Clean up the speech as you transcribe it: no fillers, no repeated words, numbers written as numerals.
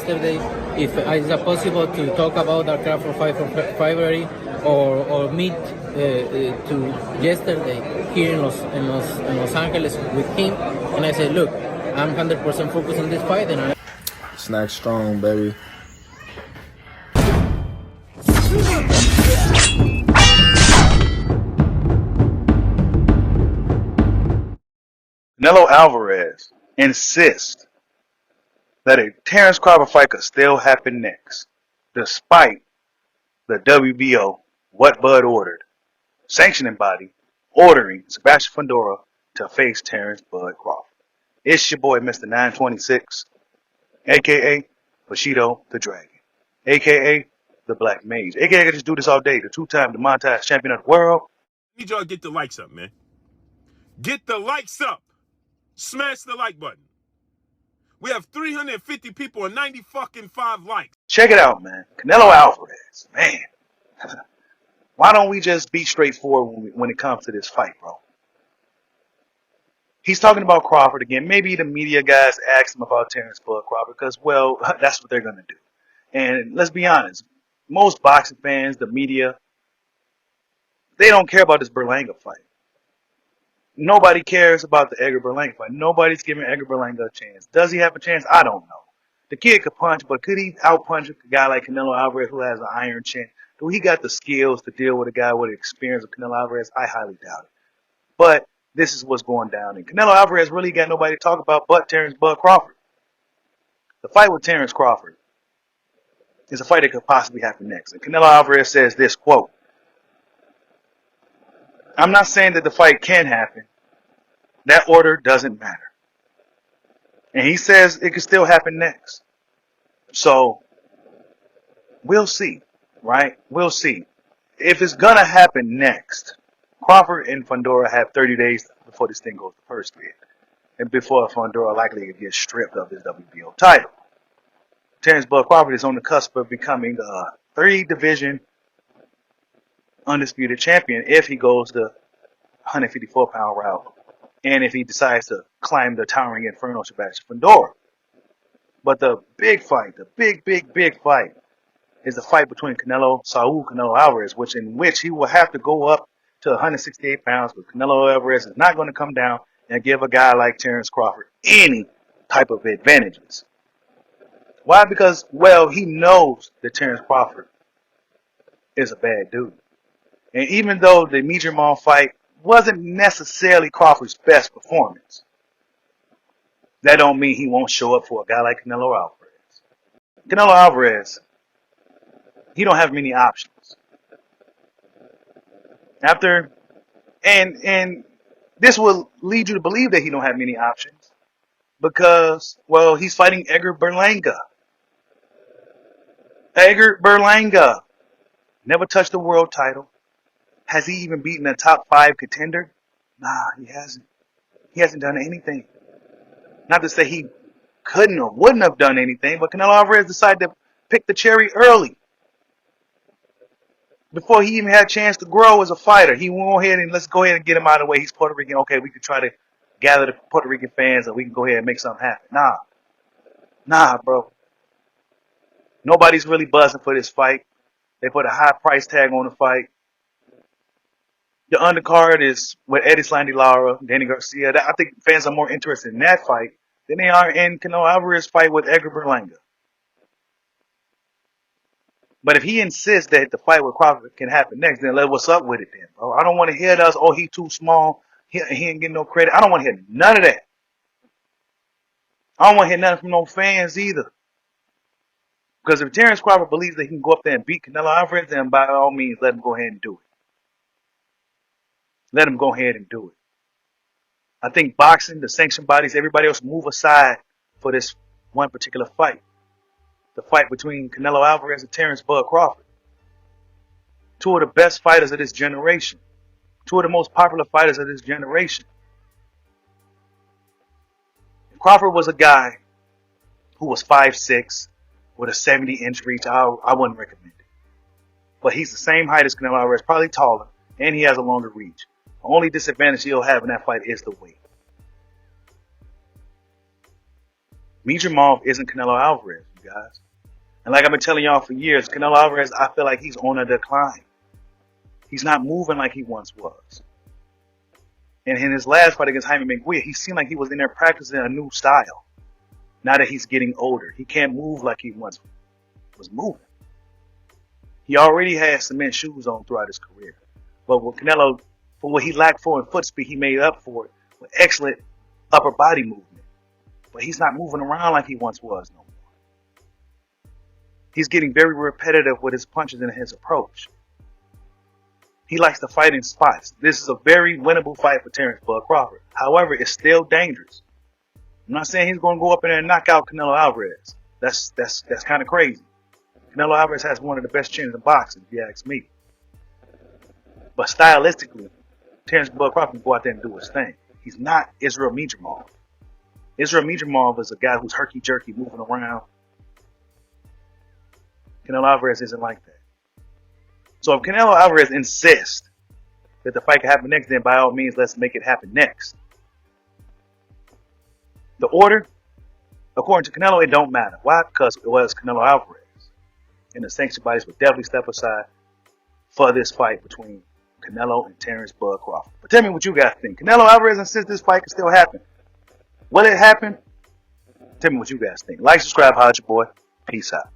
yesterday. If is it possible to talk about our Crawford fight from February or meet to yesterday here in Los Angeles with him? And I said, look, I'm 100% focused on this fight, and Snack strong, baby. Canelo Alvarez insists that a Terence Crawford fight could still happen next, despite the WBO, what Bud ordered, sanctioning body ordering Sebastian Fundora to face Terence Bud Crawford. It's your boy, Mr. 926, a.k.a. Bushido the Dragon, a.k.a. the Black Mage, a.k.a. I can just do this all day, the two-time demonetized champion of the world. Need y'all to get the likes up, man. Get the likes up. Smash the like button. We have 350 people and 90 fucking 5 likes. Check it out, man. Canelo Alvarez, man. Why don't we just be straightforward when it comes to this fight, bro? He's talking about Crawford again. Maybe the media guys asked him about Terence Bud Crawford because, well, that's what they're going to do. And let's be honest, most boxing fans, the media, they don't care about this Berlanga fight. Nobody cares about the Edgar Berlanga fight. Nobody's giving Edgar Berlanga a chance. Does he have a chance? I don't know. The kid could punch, but could he outpunch a guy like Canelo Alvarez who has an iron chin? Do he got the skills to deal with a guy with the experience of Canelo Alvarez? I highly doubt it. But this is what's going down. And Canelo Alvarez really got nobody to talk about but Terence Bud Crawford. The fight with Terence Crawford is a fight that could possibly happen next. And Canelo Alvarez says this, quote, I'm not saying that the fight can happen. That order doesn't matter. And he says it could still happen next. So, we'll see, right? We'll see. If it's going to happen next, Crawford and Fundora have 30 days before this thing goes to first bid. And before Fundora likely gets stripped of his WBO title. Terence Bud Crawford is on the cusp of becoming a 3-division undisputed champion if he goes the 154-pound route. And if he decides to climb the towering inferno Sebastian Fundora. But the big fight, the big fight, is the fight between Canelo Alvarez, in which he will have to go up to 168 pounds, but Canelo Alvarez is not going to come down and give a guy like Terence Crawford any type of advantages. Why? Because, well, he knows that Terence Crawford is a bad dude. And even though the Mijamal fight wasn't necessarily Crawford's best performance, that don't mean he won't show up for a guy like Canelo Alvarez. Canelo Alvarez, he don't have many options. And this will lead you to believe that he don't have many options because, well, he's fighting Edgar Berlanga. Edgar Berlanga never touched the world title. Has he even beaten a top 5 contender? Nah, he hasn't. He hasn't done anything. Not to say he couldn't or wouldn't have done anything, but Canelo Alvarez decided to pick the cherry early. Before he even had a chance to grow as a fighter, he went ahead and let's go ahead and get him out of the way. He's Puerto Rican. Okay, we could try to gather the Puerto Rican fans and we can go ahead and make something happen. Nah, bro. Nobody's really buzzing for this fight. They put a high price tag on the fight. The undercard is with Eddie Slandy Lara, Danny Garcia. I think fans are more interested in that fight than they are in Canelo Alvarez's fight with Edgar Berlanga. But if he insists that the fight with Crawford can happen next, then what's up with it then, bro? I don't want to hear us, oh, he too small. He ain't getting no credit. I don't want to hear none of that. I don't want to hear nothing from no fans either. Because if Terence Crawford believes that he can go up there and beat Canelo Alvarez, then by all means, let him go ahead and do it. Let him go ahead and do it. I think boxing, the sanction bodies, everybody else move aside for this one particular fight. The fight between Canelo Alvarez and Terence Bud Crawford. 2 of the best fighters of this generation. 2 of the most popular fighters of this generation. If Crawford was a guy who was 5'6", with a 70-inch reach, I wouldn't recommend it. But he's the same height as Canelo Alvarez, probably taller, and he has a longer reach. The only disadvantage he'll have in that fight is the weight. Mijamal isn't Canelo Alvarez. you guys. And like I've been telling y'all for years, Canelo Alvarez, I feel like he's on a decline. He's not moving like he once was. And in his last fight against Jaime Munguia, he seemed like he was in there practicing a new style. Now that he's getting older, he can't move like he once was moving. He already had cement shoes on throughout his career. But with Canelo, for what he lacked for in foot speed, he made up for it with excellent upper body movement. But he's not moving around like he once was no more. He's getting very repetitive with his punches and his approach. He likes to fight in spots. This is a very winnable fight for Terence Crawford. However, it's still dangerous. I'm not saying he's going to go up in there and knock out Canelo Alvarez. That's kind of crazy. Canelo Alvarez has one of the best chins in boxing, if you ask me. But stylistically, Terence Crawford can go out there and do his thing. He's not Israel Mijamov. Israel Mijamov is a guy who's herky-jerky, moving around. Canelo Alvarez isn't like that. So if Canelo Alvarez insists that the fight can happen next, then by all means, let's make it happen next. The order, according to Canelo, it don't matter. Why? Because it was Canelo Alvarez. And the sanctioned bodies would definitely step aside for this fight between Canelo and Terence Crawford. But tell me what you guys think. Canelo Alvarez insists this fight can still happen. Will it happen? Tell me what you guys think. Like, subscribe, holla at your boy. Peace out.